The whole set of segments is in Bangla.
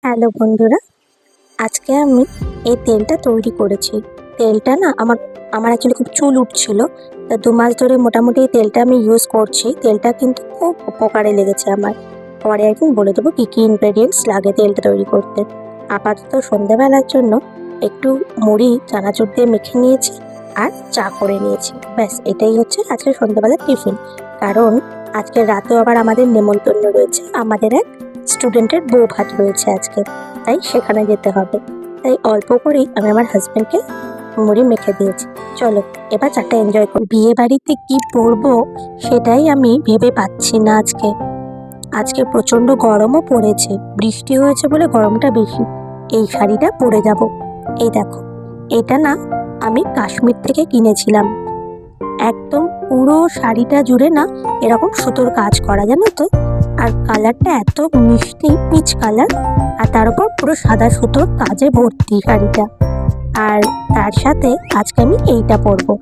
হ্যালো বন্ধুরা, আজকে আমি এই তেলটা তৈরি করেছি। তেলটা না আমার অ্যাকচুয়ালি খুব চুল উঠছিল। তা 2 মাস ধরে মোটামুটি এই তেলটা আমি ইউজ করছি। তেলটা কিন্তু খুব উপকারে লেগেছে আমার। পরে একদিন বলে দেবো কী কী ইনগ্রেডিয়েন্টস লাগে তেলটা তৈরি করতে। আপাতত সন্ধ্যাবেলার জন্য একটু মুড়ি চানাচুর দিয়ে মেখে নিয়েছি আর চা করে নিয়েছি। ব্যাস এটাই হচ্ছে আজকে সন্ধ্যাবেলার টিফিন। কারণ আজকে রাতেও আবার আমাদের নেমন্তন্ন রয়েছে। আমাদের এক স্টুডেন্টের বউ ভাত রয়েছে আজকে, তাই সেখানে যেতে হবে। তাই অল্প করেই আমি আমার হাজব্যান্ডকে মুড়ি মেখে দিয়েছি। চলো এবার চাটা এনজয় করি। বিয়ে বাড়িতে কি পরবো সেটাই আমি ভেবে পাচ্ছি না। আজকে প্রচন্ড গরমও পড়েছে, বৃষ্টি হয়েছে বলে গরমটা বেশি। এই শাড়িটা পরে যাব। এই দেখো, এটা না আমি কাশ্মীর থেকে কিনেছিলাম। একদম পুরো শাড়িটা জুড়ে না এরকম সুতোর কাজ করা, জানো তো। আর কালারটা এত মিষ্টি পিচ কালার, আর তার উপর পুরো সাদা সুতোর কাজে ভর্তি শাড়িটা। আর তার সাথে আজকে আমি এইটা পরবো।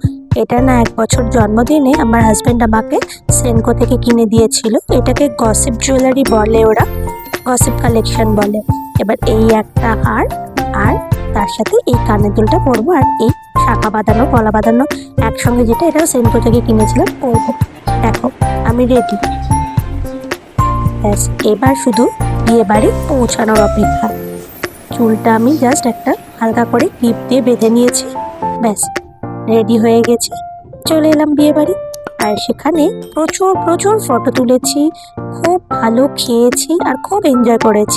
এটা না 1 বছর জন্মদিনে আমার হাজব্যান্ড আমাকে সেনকো থেকে কিনে দিয়েছিল। এটাকে গসিপ জুয়েলারি বলে, ওরা গসিপ কালেকশন বলে। এবার এই একটা হার আর তার সাথে এই কানের দুলটা পরবো, আর এই শাখা বাঁধানো গলা বাঁধানো একসঙ্গে, যেটা এটা সেনকো থেকে কিনেছিলাম, পরবো। দেখো আমি রেডি। ব্যাস এবার শুধু বিয়ে বাড়ি পৌঁছানোর অপেক্ষা। চুলটা আমি জাস্ট একটা হালকা করে ক্লিপ দিয়ে বেঁধে নিয়েছি। ব্যাস রেডি হয়ে গেছি, চলে এলাম বিয়ে বাড়ি। আর সেখানে প্রচুর প্রচুর ফটো তুলেছি, খুব ভালো খেয়েছি আর খুব এনজয় করেছি।